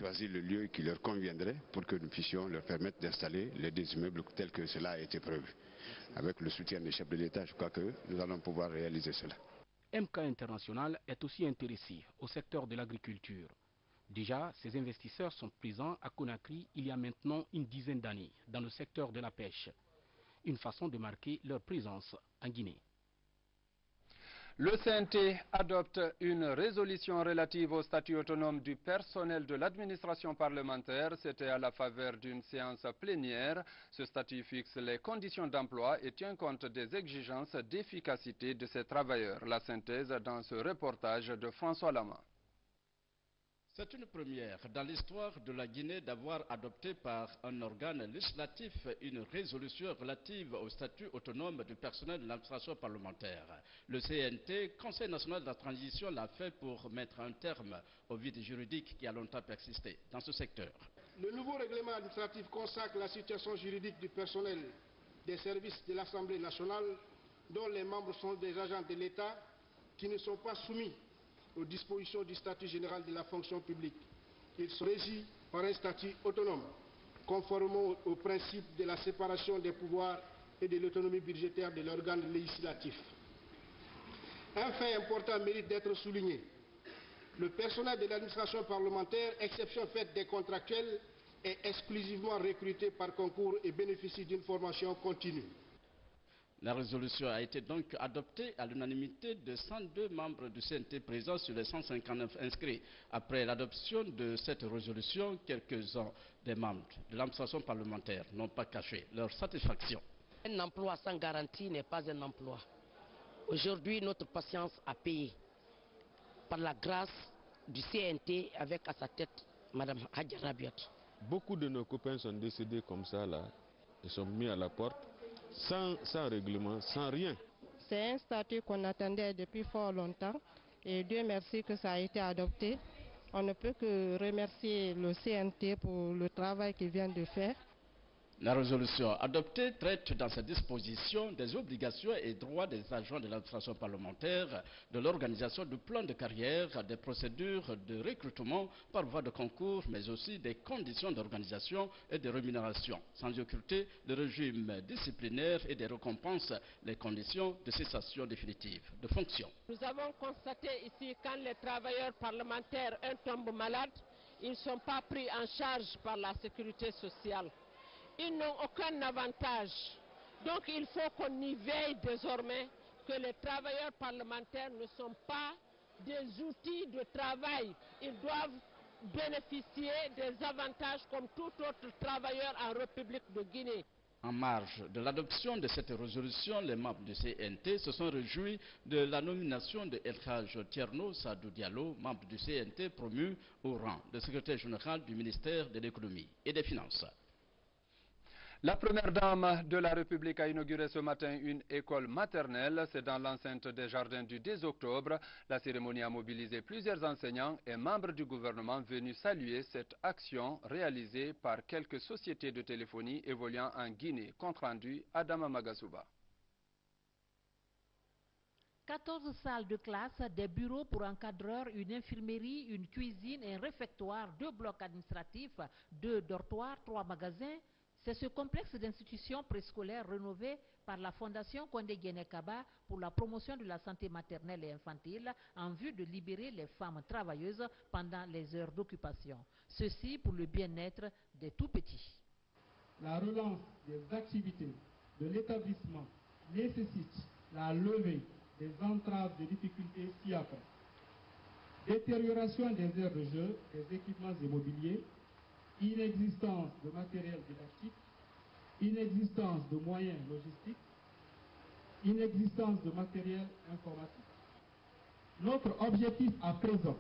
choisir le lieu qui leur conviendrait pour que nous puissions leur permettre d'installer les deux immeubles tels que cela a été prévu. Avec le soutien des chefs de l'État, je crois que nous allons pouvoir réaliser cela. MK International est aussi intéressé au secteur de l'agriculture. Déjà, ces investisseurs sont présents à Conakry il y a maintenant une dizaine d'années dans le secteur de la pêche. Une façon de marquer leur présence en Guinée. Le CNT adopte une résolution relative au statut autonome du personnel de l'administration parlementaire. C'était à la faveur d'une séance plénière. Ce statut fixe les conditions d'emploi et tient compte des exigences d'efficacité de ces travailleurs. La synthèse dans ce reportage de François Lama. C'est une première dans l'histoire de la Guinée d'avoir adopté par un organe législatif une résolution relative au statut autonome du personnel de l'administration parlementaire. Le CNT, Conseil national de la transition, l'a fait pour mettre un terme au vide juridique qui a longtemps persisté dans ce secteur. Le nouveau règlement administratif consacre la situation juridique du personnel des services de l'Assemblée nationale dont les membres sont des agents de l'État qui ne sont pas soumis aux dispositions du statut général de la fonction publique. Ils sont régis par un statut autonome, conformément au principe de la séparation des pouvoirs et de l'autonomie budgétaire de l'organe législatif. Un fait important mérite d'être souligné. Le personnel de l'administration parlementaire, exception faite des contractuels, est exclusivement recruté par concours et bénéficie d'une formation continue. La résolution a été donc adoptée à l'unanimité de 102 membres du CNT présents sur les 159 inscrits. Après l'adoption de cette résolution, quelques-uns des membres de l'administration parlementaire n'ont pas caché leur satisfaction. Un emploi sans garantie n'est pas un emploi. Aujourd'hui, notre patience a payé par la grâce du CNT avec à sa tête Mme Hadja Rabiat. Beaucoup de nos copains sont décédés comme ça, là. Ils sont mis à la porte. Sans règlement, sans rien. C'est un statut qu'on attendait depuis fort longtemps et Dieu merci que ça a été adopté. On ne peut que remercier le CNT pour le travail qu'il vient de faire. La résolution adoptée traite dans ses dispositions des obligations et droits des agents de l'administration parlementaire, de l'organisation du plan de carrière, des procédures de recrutement par voie de concours, mais aussi des conditions d'organisation et de rémunération, sans occulter le régime disciplinaire et des récompenses, les conditions de cessation définitive de fonction. Nous avons constaté ici quand les travailleurs parlementaires tombent malades, ils ne sont pas pris en charge par la sécurité sociale. Ils n'ont aucun avantage. Donc il faut qu'on y veille désormais que les travailleurs parlementaires ne sont pas des outils de travail. Ils doivent bénéficier des avantages comme tout autre travailleur en République de Guinée. En marge de l'adoption de cette résolution, les membres du CNT se sont réjouis de la nomination de El Hadj Thierno Sadou Diallo, membre du CNT promu au rang de secrétaire général du ministère de l'économie et des finances. La première dame de la République a inauguré ce matin une école maternelle. C'est dans l'enceinte des jardins du 10 octobre. La cérémonie a mobilisé plusieurs enseignants et membres du gouvernement venus saluer cette action réalisée par quelques sociétés de téléphonie évoluant en Guinée. Compte rendu, Adama Magasouba. 14 salles de classe, des bureaux pour encadreurs, une infirmerie, une cuisine, un réfectoire, 2 blocs administratifs, 2 dortoirs, 3 magasins. C'est ce complexe d'institutions préscolaires rénové par la Fondation Condé Guéné-Kaba pour la promotion de la santé maternelle et infantile en vue de libérer les femmes travailleuses pendant les heures d'occupation. Ceci pour le bien-être des tout-petits. La relance des activités de l'établissement nécessite la levée des entraves de difficultés ci-après. Détérioration des aires de jeu, des équipements immobiliers, inexistence de matériel didactique, inexistence de moyens logistiques, inexistence de matériel informatique. Notre objectif à présent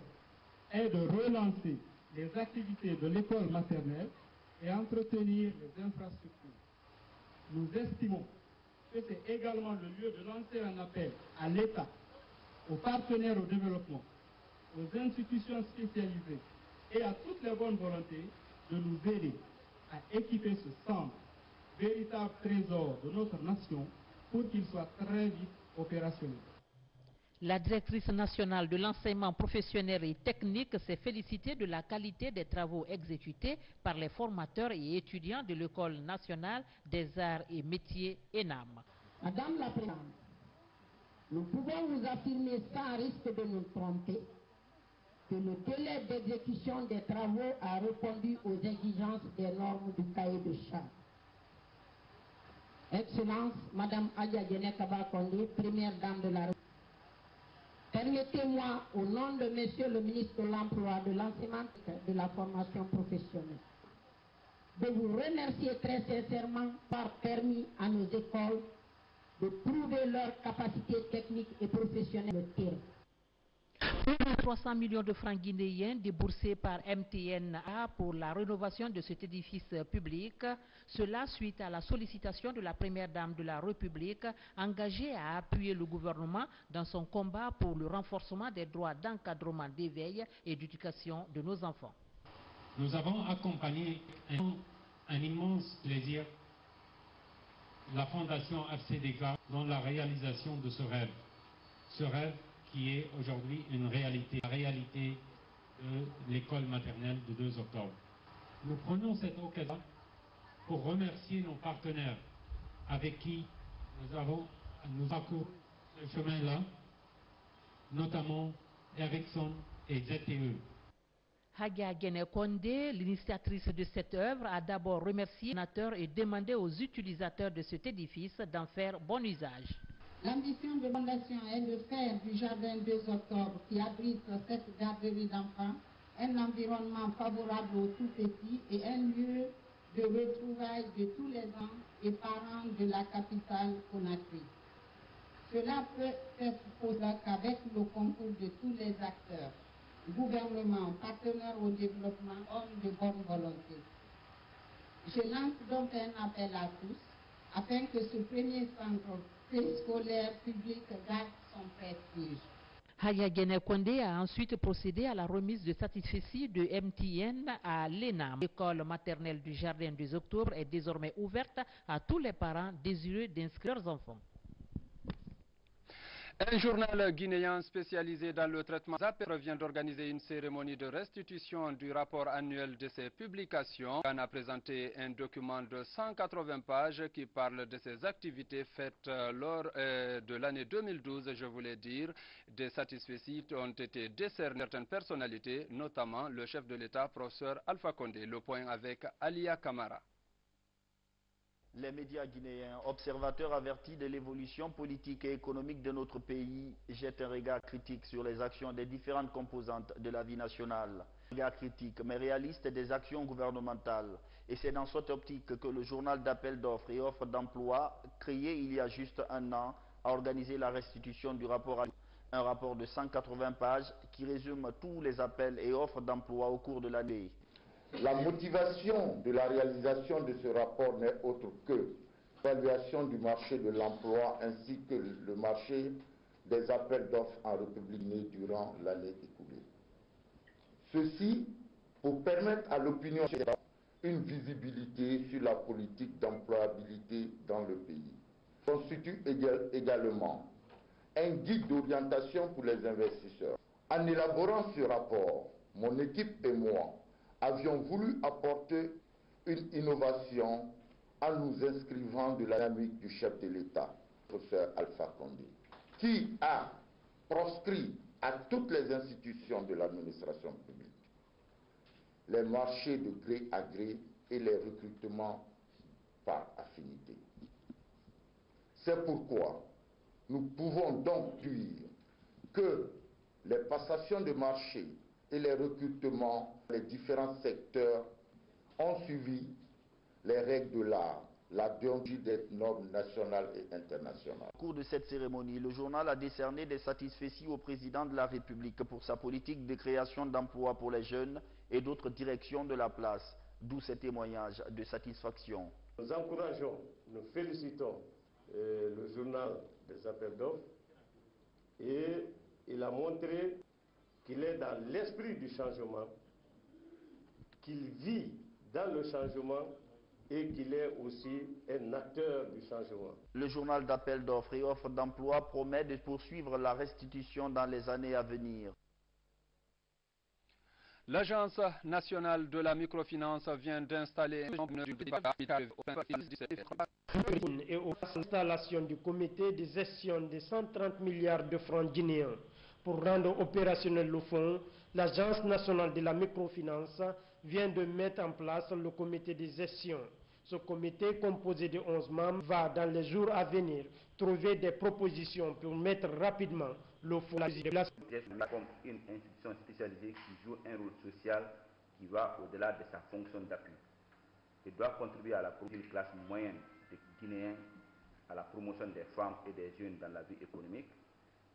est de relancer les activités de l'école maternelle et entretenir les infrastructures. Nous estimons que c'est également le lieu de lancer un appel à l'État, aux partenaires au développement, aux institutions spécialisées et à toutes les bonnes volontés de nous aider à équiper ce centre, véritable trésor de notre nation, pour qu'il soit très vite opérationnel. La directrice nationale de l'enseignement professionnel et technique s'est félicitée de la qualité des travaux exécutés par les formateurs et étudiants de l'École nationale des arts et métiers ENAM. Madame la Présidente, nous pouvons vous affirmer sans risque de nous tromper que le délai d'exécution des travaux a répondu aux exigences des normes du cahier de charges. Excellence, Madame Adja Djenekaba Kondé, première dame de la République. Permettez-moi, au nom de Monsieur le ministre de l'Emploi, de l'Enseignement et de la Formation professionnelle, de vous remercier très sincèrement par permis à nos écoles de prouver leur capacité technique et professionnelle de terrain. Plus de 300 millions de francs guinéens déboursés par MTNA pour la rénovation de cet édifice public, cela suite à la sollicitation de la première dame de la République engagée à appuyer le gouvernement dans son combat pour le renforcement des droits d'encadrement, d'éveil et d'éducation de nos enfants. Nous avons accompagné un immense plaisir la Fondation FCDK dans la réalisation de ce rêve qui est aujourd'hui une réalité, la réalité de l'école maternelle de 2 octobre. Nous prenons cette occasion pour remercier nos partenaires avec qui nous avons ce chemin-là, notamment Ericsson et ZTE. Hagia Gene Kondé, l'initiatrice de cette œuvre, a d'abord remercié les donateurs et demandé aux utilisateurs de cet édifice d'en faire bon usage. L'ambition de la Fondation est de faire du Jardin 2 octobre, qui abrite cette garderie d'enfants, un environnement favorable aux tout-petits et un lieu de retrouvailles de tous les ans et parents de la capitale Conakry. Cela peut être possible qu'avec le concours de tous les acteurs, gouvernement, partenaires au développement, hommes de bonne volonté. Je lance donc un appel à tous afin que ce premier centre scolaire public garde son prestige. Hagia Gene Kondé a ensuite procédé à la remise de satisfecit de MTN à l'ENAM. L'école maternelle du Jardin 2 octobre est désormais ouverte à tous les parents désireux d'inscrire leurs enfants. Un journal guinéen spécialisé dans le traitement ZAPER vient d'organiser une cérémonie de restitution du rapport annuel de ses publications. On a présenté un document de 180 pages qui parle de ses activités faites lors de l'année 2012, je voulais dire. Des satisfecits ont été décernés à certaines personnalités, notamment le chef de l'État, professeur Alpha Condé. Le point avec Alia Kamara. Les médias guinéens, observateurs avertis de l'évolution politique et économique de notre pays, jettent un regard critique sur les actions des différentes composantes de la vie nationale. Un regard critique mais réaliste des actions gouvernementales. Et c'est dans cette optique que le journal d'appel d'offres et offres d'emploi, créé il y a juste un an, a organisé la restitution du rapport annuel. Un rapport de 180 pages qui résume tous les appels et offres d'emploi au cours de l'année. La motivation de la réalisation de ce rapport n'est autre que l'évaluation du marché de l'emploi ainsi que le marché des appels d'offres en République guinéenne durant l'année écoulée. Ceci pour permettre à l'opinion générale une visibilité sur la politique d'employabilité dans le pays. Constitue également un guide d'orientation pour les investisseurs. En élaborant ce rapport, mon équipe et moi avions voulu apporter une innovation en nous inscrivant de la dynamique du chef de l'État, le professeur Alpha Condé, qui a proscrit à toutes les institutions de l'administration publique les marchés de gré à gré et les recrutements par affinité. C'est pourquoi nous pouvons donc dire que les passations de marché et les recrutements, les différents secteurs ont suivi les règles de l'art, la déontologie des normes nationales et internationales. Au cours de cette cérémonie, le journal a décerné des satisfecits au président de la République pour sa politique de création d'emplois pour les jeunes et d'autres directions de la place, d'où ces témoignages de satisfaction. Nous encourageons, nous félicitons le journal des appels d'offres et il a montré qu'il est dans l'esprit du changement, qu'il vit dans le changement et qu'il est aussi un acteur du changement. Le journal d'appel d'offres et offres d'emploi promet de poursuivre la restitution dans les années à venir. L'Agence nationale de la microfinance vient d'installer et aux installations du comité de gestion de 130 milliards de francs guinéens. Pour rendre opérationnel le fonds, l'Agence nationale de la microfinance vient de mettre en place le comité de gestion. Ce comité, composé de 11 membres, va dans les jours à venir trouver des propositions pour mettre rapidement le fonds à la comme une institution spécialisée qui joue un rôle social qui va au-delà de sa fonction d'appui. Il doit contribuer à la promotion de la classe moyenne des Guinéens, à la promotion des femmes et des jeunes dans la vie économique,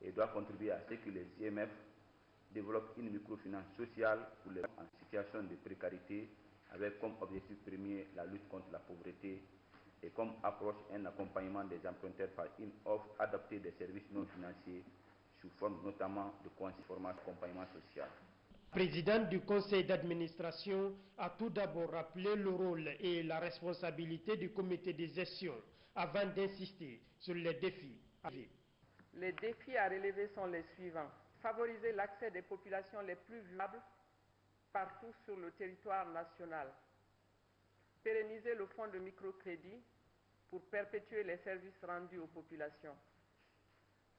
et doit contribuer à ce que les IMF développent une microfinance sociale pour les gens en situation de précarité, avec comme objectif premier la lutte contre la pauvreté et comme approche un accompagnement des emprunteurs par une offre adaptée des services non financiers sous forme notamment de formation d'accompagnement social. Le président du conseil d'administration a tout d'abord rappelé le rôle et la responsabilité du comité de gestion avant d'insister sur les défis. Les défis à relever sont les suivants. Favoriser l'accès des populations les plus vulnérables partout sur le territoire national. Pérenniser le fonds de microcrédit pour perpétuer les services rendus aux populations.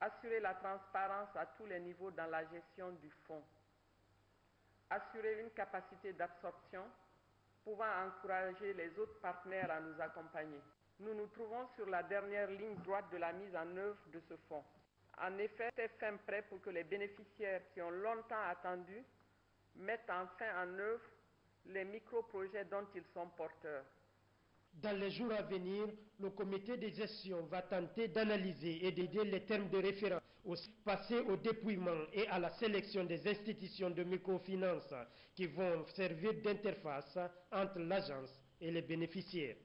Assurer la transparence à tous les niveaux dans la gestion du fonds. Assurer une capacité d'absorption pouvant encourager les autres partenaires à nous accompagner. Nous nous trouvons sur la dernière ligne droite de la mise en œuvre de ce fonds. En effet, c'est fin prêt pour que les bénéficiaires qui ont longtemps attendu mettent enfin en œuvre les micro-projets dont ils sont porteurs. Dans les jours à venir, le comité de gestion va tenter d'analyser et d'aider les termes de référence, passer au dépouillement et à la sélection des institutions de microfinance qui vont servir d'interface entre l'agence et les bénéficiaires.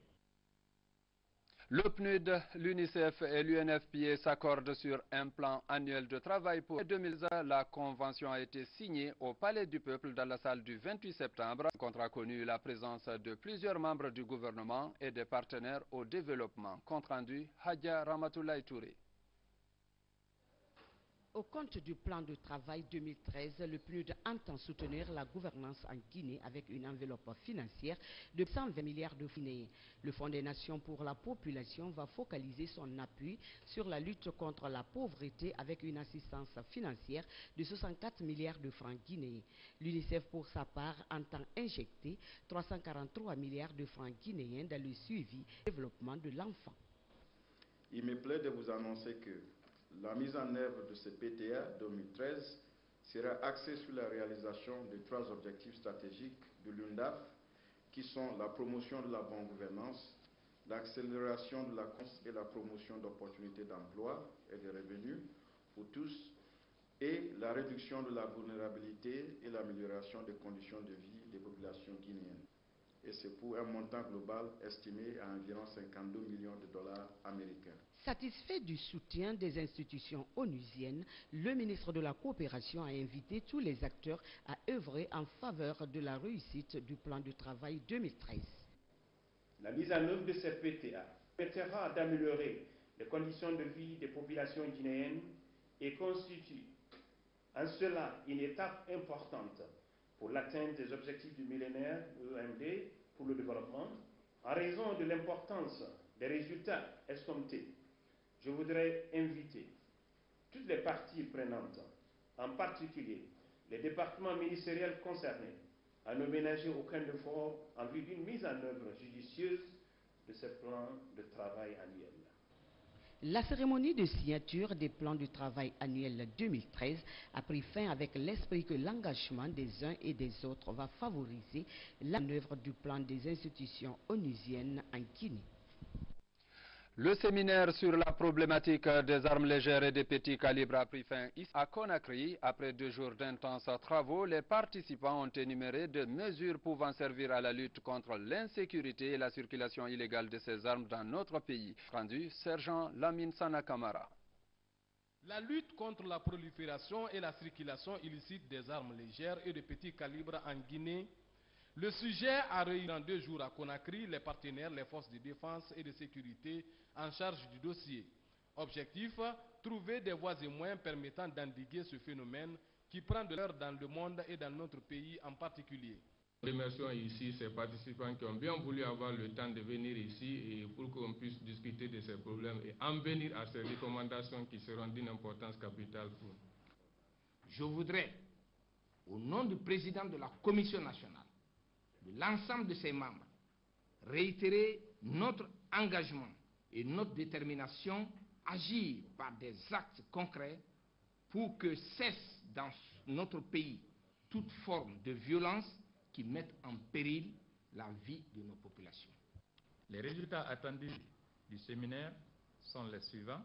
Le PNUD, l'UNICEF et l'UNFPA s'accordent sur un plan annuel de travail pour 2020. La convention a été signée au Palais du Peuple dans la salle du 28 septembre. Le contrat a connu la présence de plusieurs membres du gouvernement et des partenaires au développement. Compte rendu, Hadja Ramatoulaye Touré. Au compte du plan de travail 2013, le PNUD entend soutenir la gouvernance en Guinée avec une enveloppe financière de 120 milliards de francs. Le Fonds des Nations pour la population va focaliser son appui sur la lutte contre la pauvreté avec une assistance financière de 64 milliards de francs guinéens. L'UNICEF, pour sa part, entend injecter 343 milliards de francs guinéens dans le suivi et développement de l'enfant. Il me plaît de vous annoncer que la mise en œuvre de ce PTA 2013 sera axée sur la réalisation des 3 objectifs stratégiques de l'UNDAF qui sont la promotion de la bonne gouvernance, l'accélération de la croissance et la promotion d'opportunités d'emploi et de revenus pour tous et la réduction de la vulnérabilité et l'amélioration des conditions de vie des populations guinéennes. Et c'est pour un montant global estimé à environ 52 millions de dollars américains. Satisfait du soutien des institutions onusiennes, le ministre de la Coopération a invité tous les acteurs à œuvrer en faveur de la réussite du plan de travail 2013. La mise en œuvre de cette PTA permettra d'améliorer les conditions de vie des populations guinéennes et constitue en cela une étape importante pour l'atteinte des objectifs du millénaire EMD pour le développement, en raison de l'importance des résultats escomptés. Je voudrais inviter toutes les parties prenantes, en particulier les départements ministériels concernés, à ne ménager aucun effort en vue d'une mise en œuvre judicieuse de ce plan de travail annuel. La cérémonie de signature des plans de travail annuels 2013 a pris fin avec l'esprit que l'engagement des uns et des autres va favoriser la mise en œuvre du plan des institutions onusiennes en Guinée. Le séminaire sur la problématique des armes légères et des petits calibres a pris fin ici à Conakry. Après 2 jours d'intenses travaux, les participants ont énuméré des mesures pouvant servir à la lutte contre l'insécurité et la circulation illégale de ces armes dans notre pays. Rendu, Sergent Lamine Sana Kamara. La lutte contre la prolifération et la circulation illicite des armes légères et de petits calibres en Guinée Le sujet a réuni en 2 jours à Conakry les partenaires, les forces de défense et de sécurité en charge du dossier. Objectif, trouver des voies et moyens permettant d'endiguer ce phénomène qui prend de l'heure dans le monde et dans notre pays en particulier. Nous remercions ici ces participants qui ont bien voulu avoir le temps de venir ici et pour qu'on puisse discuter de ces problèmes et en venir à ces recommandations qui seront d'une importance capitale pour nous. Je voudrais, au nom du président de la Commission nationale, de l'ensemble de ses membres, réitérer notre engagement et notre détermination à agir par des actes concrets pour que cesse dans notre pays toute forme de violence qui mettent en péril la vie de nos populations. Les résultats attendus du séminaire sont les suivants.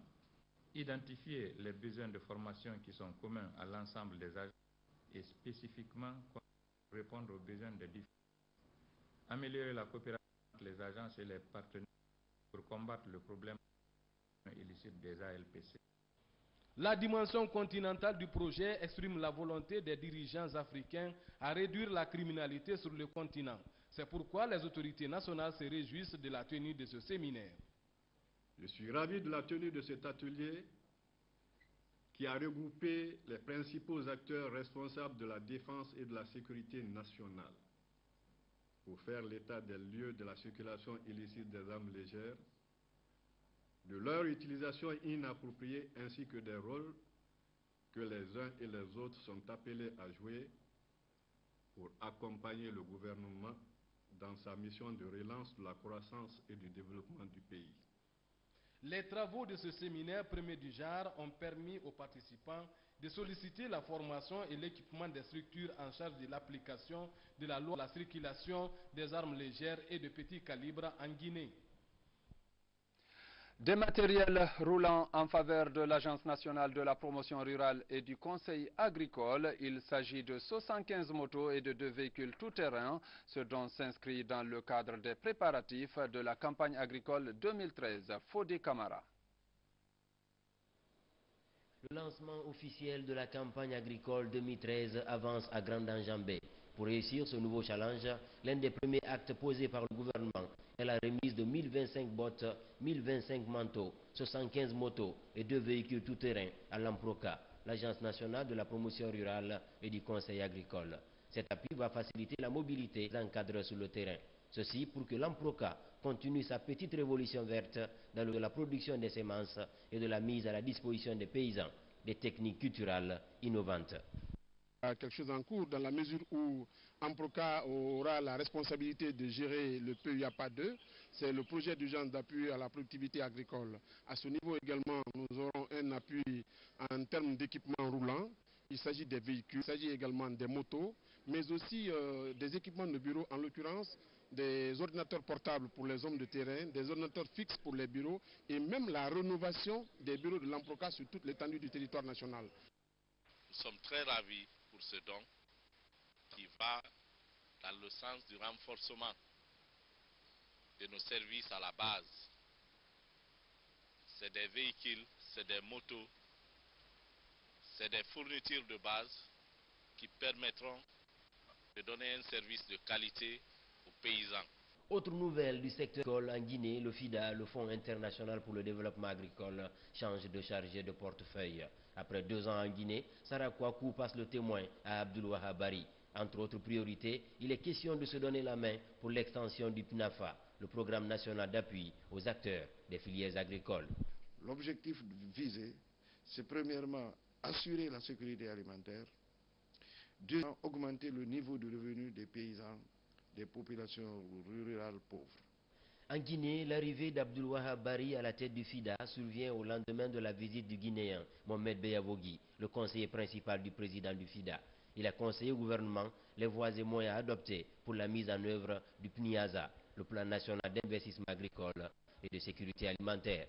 Identifier les besoins de formation qui sont communs à l'ensemble des agents et spécifiquement répondre aux besoins des différents. Améliorer la coopération entre les agences et les partenaires pour combattre le problème illicite des ALPC. La dimension continentale du projet exprime la volonté des dirigeants africains à réduire la criminalité sur le continent. C'est pourquoi les autorités nationales se réjouissent de la tenue de ce séminaire. Je suis ravi de la tenue de cet atelier qui a regroupé les principaux acteurs responsables de la défense et de la sécurité nationale pour faire l'état des lieux de la circulation illicite des armes légères, de leur utilisation inappropriée ainsi que des rôles que les uns et les autres sont appelés à jouer pour accompagner le gouvernement dans sa mission de relance de la croissance et du développement du pays. Les travaux de ce séminaire premier du genre ont permis aux participants de solliciter la formation et l'équipement des structures en charge de l'application de la loi de la circulation des armes légères et de petits calibres en Guinée. Des matériels roulants en faveur de l'Agence nationale de la promotion rurale et du Conseil agricole. Il s'agit de 75 motos et de 2 véhicules tout-terrain, ce dont s'inscrit dans le cadre des préparatifs de la campagne agricole 2013. Fodé Camara. Le lancement officiel de la campagne agricole 2013 avance à grande enjambée. Pour réussir ce nouveau challenge, l'un des premiers actes posés par le gouvernement est la remise de 1025 bottes, 1025 manteaux, 75 motos et 2 véhicules tout-terrain à l'AMPROCA, l'Agence nationale de la promotion rurale et du Conseil agricole. Cet appui va faciliter la mobilité des encadreurs sur le terrain. Ceci pour que l'AMPROCA continue sa petite révolution verte dans la production des semences et de la mise à la disposition des paysans des techniques culturelles innovantes. Quelque chose en cours dans la mesure où AMPROCA aura la responsabilité de gérer le PUAPA 2. C'est le projet d'urgence d'appui à la productivité agricole. À ce niveau également, nous aurons un appui en termes d'équipements roulants. Il s'agit des véhicules, il s'agit également des motos, mais aussi des équipements de bureau, en l'occurrence des ordinateurs portables pour les hommes de terrain, des ordinateurs fixes pour les bureaux et même la rénovation des bureaux de l'AMPROCA sur toute l'étendue du territoire national. Nous sommes très ravis pour ce don qui va dans le sens du renforcement de nos services à la base. C'est des véhicules, c'est des motos, c'est des fournitures de base qui permettront de donner un service de qualité aux paysans. Autre nouvelle du secteur agricole en Guinée, le FIDA, le Fonds international pour le développement agricole, change de chargé de portefeuille. Après 2 ans en Guinée, Sarah Kouakou passe le témoin à Abdoulwahab Bari. Entre autres priorités, il est question de se donner la main pour l'extension du PNAFA, le programme national d'appui aux acteurs des filières agricoles. L'objectif visé, c'est premièrement assurer la sécurité alimentaire, deuxièmement augmenter le niveau de revenu des paysans, des populations rurales pauvres. En Guinée, l'arrivée d'Abdoulwahab Bari à la tête du FIDA survient au lendemain de la visite du Guinéen Mohamed Beyavogui, le conseiller principal du président du FIDA. Il a conseillé au gouvernement les voies et moyens à adopter pour la mise en œuvre du PNIASA, le plan national d'investissement agricole et de sécurité alimentaire.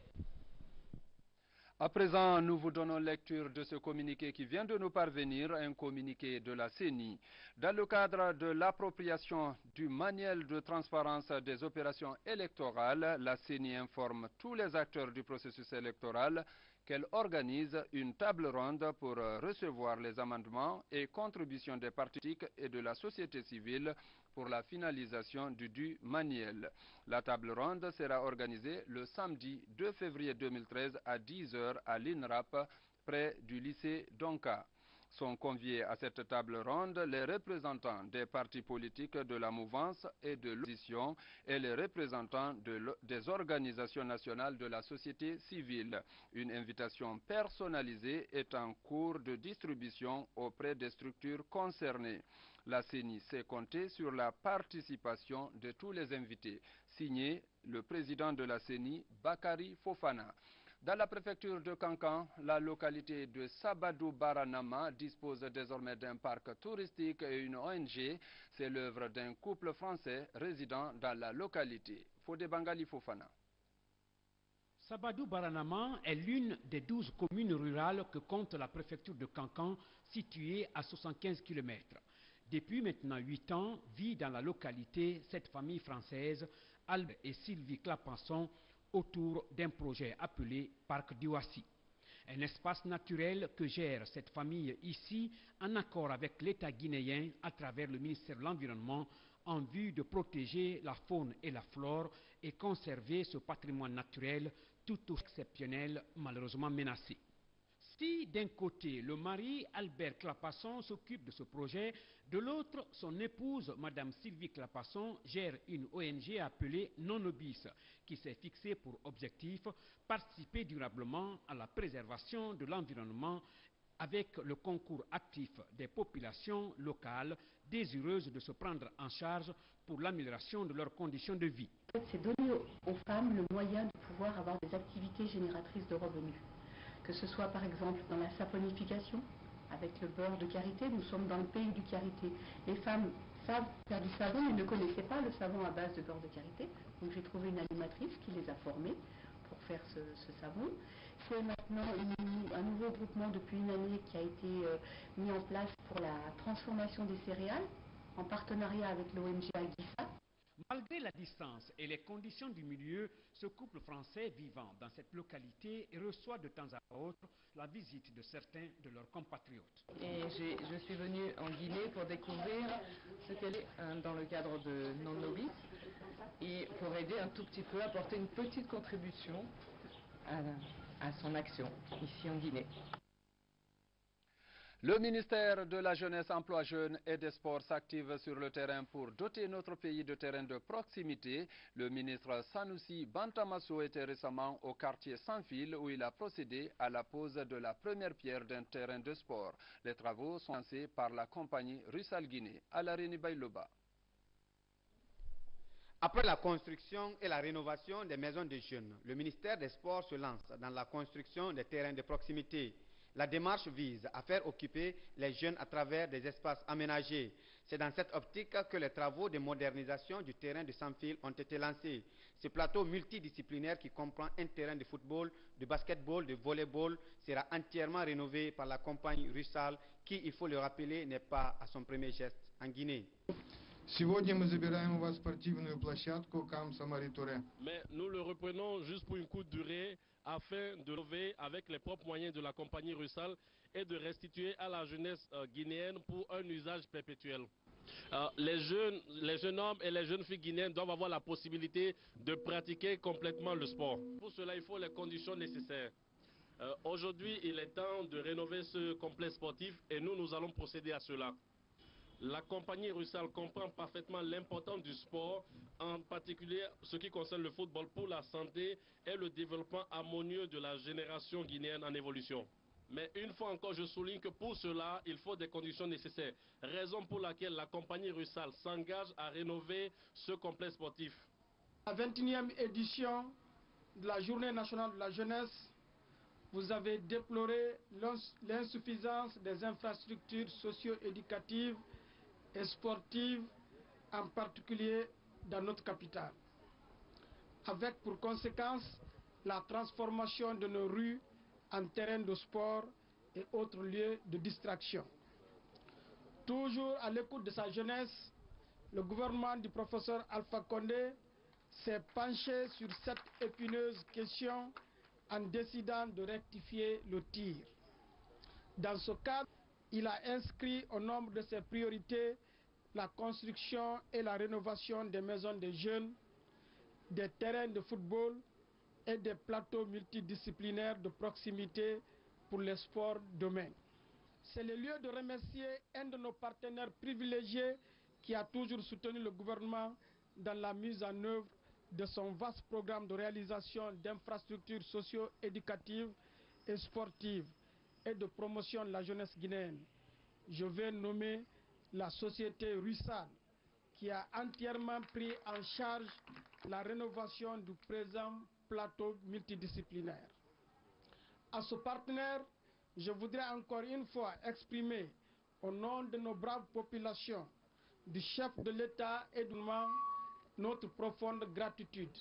À présent, nous vous donnons lecture de ce communiqué qui vient de nous parvenir, un communiqué de la CENI. Dans le cadre de l'appropriation du manuel de transparence des opérations électorales, la CENI informe tous les acteurs du processus électoral qu'elle organise une table ronde pour recevoir les amendements et contributions des partis politiques et de la société civile pour la finalisation du manuel. La table ronde sera organisée le samedi 2 février 2013 à 10 h à l'INRAP, près du lycée Donka. Sont conviés à cette table ronde les représentants des partis politiques de la mouvance et de l'opposition et les représentants des organisations nationales de la société civile. Une invitation personnalisée est en cours de distribution auprès des structures concernées. La CENI sait compter sur la participation de tous les invités. Signé le président de la CENI, Bakary Fofana. Dans la préfecture de Kankan, la localité de Sabadou Baranama dispose désormais d'un parc touristique et une ONG. C'est l'œuvre d'un couple français résidant dans la localité. Fodé Bangali Fofana. Sabadou Baranama est l'une des 12 communes rurales que compte la préfecture de Kankan, située à 75 km. Depuis maintenant 8 ans, vit dans la localité cette famille française, Albert et Sylvie Clapenson, autour d'un projet appelé Parc d'Iwassi. Un espace naturel que gère cette famille ici en accord avec l'État guinéen à travers le ministère de l'Environnement en vue de protéger la faune et la flore et conserver ce patrimoine naturel tout aussi exceptionnel malheureusement menacé. Si d'un côté le mari Albert Clapasson s'occupe de ce projet, de l'autre son épouse Madame Sylvie Clapasson gère une ONG appelée Non-Obis qui s'est fixée pour objectif participer durablement à la préservation de l'environnement avec le concours actif des populations locales désireuses de se prendre en charge pour l'amélioration de leurs conditions de vie. C'est donner aux femmes le moyen de pouvoir avoir des activités génératrices de revenus. Que ce soit par exemple dans la saponification, avec le beurre de karité, nous sommes dans le pays du karité. Les femmes savent faire du savon, mais ne connaissaient pas le savon à base de beurre de karité. Donc j'ai trouvé une animatrice qui les a formées pour faire ce savon. C'est maintenant un nouveau groupement depuis une année qui a été mis en place pour la transformation des céréales, en partenariat avec l'ONG Aguissa. Malgré la distance et les conditions du milieu, ce couple français vivant dans cette localité reçoit de temps à autre la visite de certains de leurs compatriotes. Et je suis venue en Guinée pour découvrir ce qu'elle est dans le cadre de Non-Obis et pour aider un tout petit peu, apporter une petite contribution à son action ici en Guinée. Le ministère de la Jeunesse, Emploi Jeunes et des Sports s'active sur le terrain pour doter notre pays de terrains de proximité. Le ministre Sanoussi Bantamasso était récemment au quartier Sans Fil où il a procédé à la pose de la première pierre d'un terrain de sport. Les travaux sont lancés par la compagnie Russal Guinée. Alarini Bailoba. Après la construction et la rénovation des maisons des jeunes, le ministère des Sports se lance dans la construction des terrains de proximité. La démarche vise à faire occuper les jeunes à travers des espaces aménagés. C'est dans cette optique que les travaux de modernisation du terrain de Sans-Fil ont été lancés. Ce plateau multidisciplinaire qui comprend un terrain de football, de basketball, de volleyball sera entièrement rénové par la compagnie Russal qui, il faut le rappeler, n'est pas à son premier geste en Guinée. Сегодня мы забираем у вас спортивную площадку Кам-Самари-Туре. Mais nous le reprenons juste pour une courte durée afin de lever avec les propres moyens de la compagnie Russal et de restituer à la jeunesse guinéenne pour un usage perpétuel. Les jeunes hommes et les jeunes filles guinéennes doivent avoir la possibilité de pratiquer complètement le sport. Pour cela, il faut les conditions nécessaires. Aujourd'hui, il est temps de rénover ce complexe sportif et nous allons procéder à cela. La compagnie Russal comprend parfaitement l'importance du sport, en particulier ce qui concerne le football pour la santé et le développement harmonieux de la génération guinéenne en évolution. Mais une fois encore, je souligne que pour cela, il faut des conditions nécessaires. Raison pour laquelle la compagnie Russal s'engage à rénover ce complexe sportif. La 21e édition de la Journée nationale de la jeunesse, vous avez déploré l'insuffisance des infrastructures socio-éducatives et sportives, en particulier dans notre capitale, avec pour conséquence la transformation de nos rues en terrains de sport et autres lieux de distraction. Toujours à l'écoute de sa jeunesse, le gouvernement du professeur Alpha Condé s'est penché sur cette épineuse question en décidant de rectifier le tir. Dans ce cadre, il a inscrit au nombre de ses priorités la construction et la rénovation des maisons des jeunes, des terrains de football et des plateaux multidisciplinaires de proximité pour les sports domaines. C'est le lieu de remercier un de nos partenaires privilégiés qui a toujours soutenu le gouvernement dans la mise en œuvre de son vaste programme de réalisation d'infrastructures socio-éducatives et sportives et de promotion de la jeunesse guinéenne. Je vais nommer la société Russal, qui a entièrement pris en charge la rénovation du présent plateau multidisciplinaire. À ce partenaire, je voudrais encore une fois exprimer, au nom de nos braves populations, du chef de l'État et du gouvernement, notre profonde gratitude,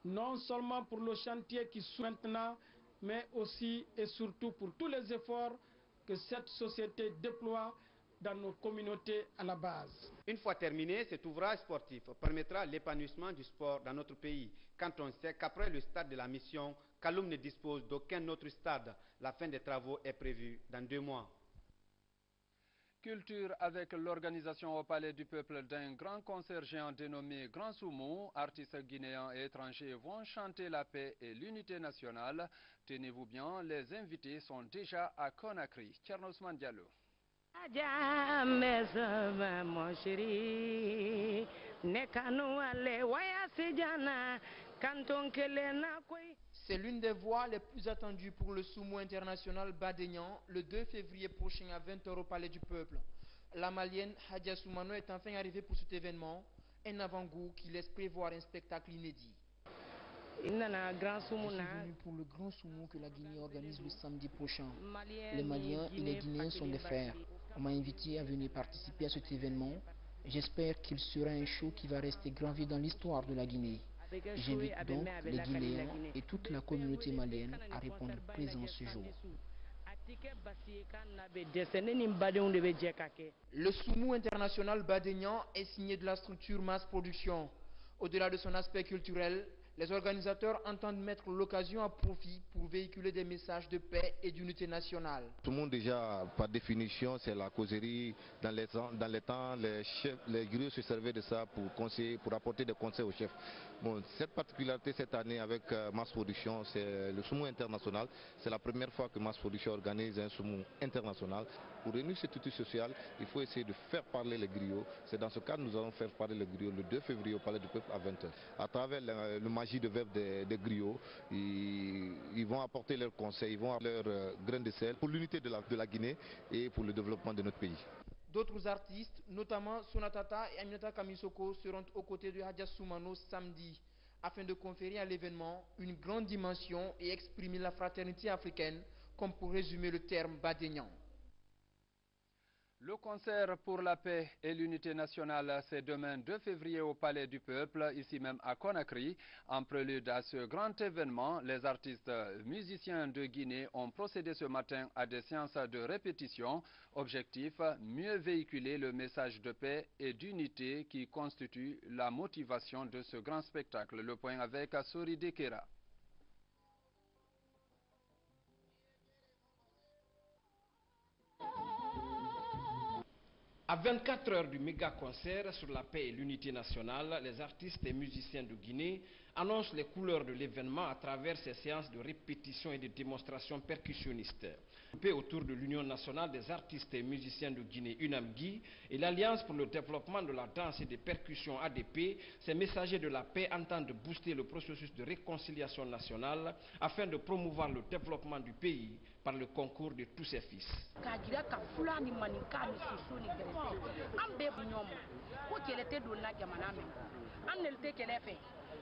non seulement pour le chantier qui suit maintenant, mais aussi et surtout pour tous les efforts que cette société déploie dans nos communautés à la base. Une fois terminé, cet ouvrage sportif permettra l'épanouissement du sport dans notre pays, quand on sait qu'après le stade de la mission, Kaloum ne dispose d'aucun autre stade. La fin des travaux est prévue dans 2 mois. Culture avec l'organisation au Palais du Peuple d'un grand concert géant dénommé Grand Soumou. Artistes guinéens et étrangers vont chanter la paix et l'unité nationale. Tenez-vous bien, les invités sont déjà à Conakry. Tchernosman Diallo. Mon chéri, c'est l'une des voix les plus attendues pour le Soumou international Badegnan le 2 février prochain à 20h au Palais du Peuple. La Malienne Hadja Soumano est enfin arrivée pour cet événement, un avant-goût qui laisse prévoir un spectacle inédit. Je suis venu pour le Grand Soumou que la Guinée organise le samedi prochain. Les Maliens et les Guinéens sont des frères. On m'a invité à venir participer à cet événement. J'espère qu'il sera un show qui va rester gravé dans l'histoire de la Guinée. J'invite donc les Guinéens et toute la communauté malienne à répondre présent ce jour. Le Soumou international Badegnan est signé de la structure Mass Production. Au-delà de son aspect culturel, les organisateurs entendent mettre l'occasion à profit pour véhiculer des messages de paix et d'unité nationale. Tout le monde déjà, par définition, c'est la causerie. Dans les temps, les griots se servaient de ça pour conseiller, pour apporter des conseils aux chefs. Bon, cette particularité cette année avec Mass Production, c'est le Soumou international. C'est la première fois que Mass Production organise un Soumou international. Pour réunir cette unité sociale, il faut essayer de faire parler les griots. C'est dans ce cadre que nous allons faire parler les griots le 2 février au Palais du Peuple à 20h. À travers le magie de verbe des griots, ils vont apporter leurs conseils, ils vont avoir leur grain de sel pour l'unité de la Guinée et pour le développement de notre pays. D'autres artistes, notamment Sonatata et Aminata Kamisoko, seront aux côtés de Hadja Soumano samedi, afin de conférer à l'événement une grande dimension et exprimer la fraternité africaine, comme pour résumer le terme Badegnan. Le concert pour la paix et l'unité nationale, c'est demain 2 février au Palais du Peuple, ici même à Conakry. En prélude à ce grand événement, les artistes musiciens de Guinée ont procédé ce matin à des séances de répétition. Objectif, mieux véhiculer le message de paix et d'unité qui constitue la motivation de ce grand spectacle. Le point avec Assori Dekera. À 24 heures du méga-concert sur la paix et l'unité nationale, les artistes et musiciens de Guinée annoncent les couleurs de l'événement à travers ces séances de répétition et de démonstration percussionnistes. Autour de l'Union nationale des artistes et musiciens de Guinée, UNAMGI, et l'Alliance pour le développement de la danse et des percussions ADP, ces messagers de la paix entendent booster le processus de réconciliation nationale afin de promouvoir le développement du pays par le concours de tous ses fils.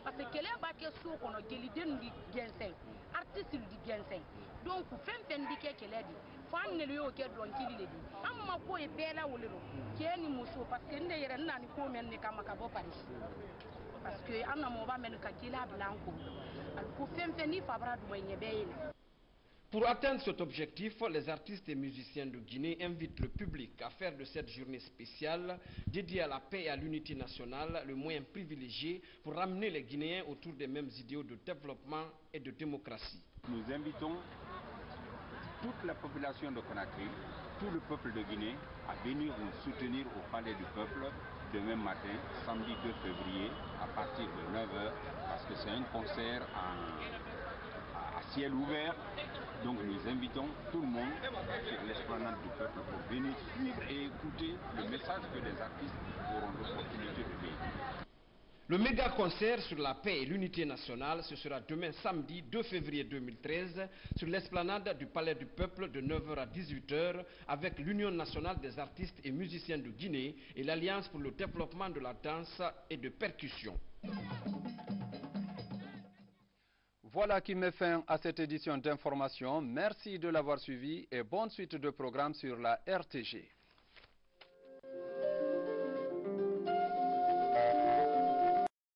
Parce que kele ba ke so kono geli den di gensen artiste di gensen donc fen di ke kele di fan ne yo ke don kili le di amma ko e bela wolero ke ni muso parce que nde yere nani ko men ne kama ka bo paris parce que anna mo ba men ka kila blanco al ko fen ni fabra du moy nyebe. Pour atteindre cet objectif, les artistes et musiciens de Guinée invitent le public à faire de cette journée spéciale dédiée à la paix et à l'unité nationale le moyen privilégié pour ramener les Guinéens autour des mêmes idéaux de développement et de démocratie. Nous invitons toute la population de Conakry, tout le peuple de Guinée, à venir nous soutenir au Palais du Peuple demain matin, samedi 2 février, à partir de 9h, parce que c'est un concert à ciel ouvert. Donc nous invitons tout le monde sur l'esplanade du peuple pour venir suivre et écouter le message que les artistes auront l'opportunité de véhiculer. Le méga concert sur la paix et l'unité nationale, ce sera demain samedi 2 février 2013 sur l'esplanade du Palais du Peuple de 9h à 18h avec l'Union nationale des artistes et musiciens de Guinée et l'Alliance pour le développement de la danse et de percussion. Voilà qui met fin à cette édition d'information. Merci de l'avoir suivi et bonne suite de programmes sur la RTG.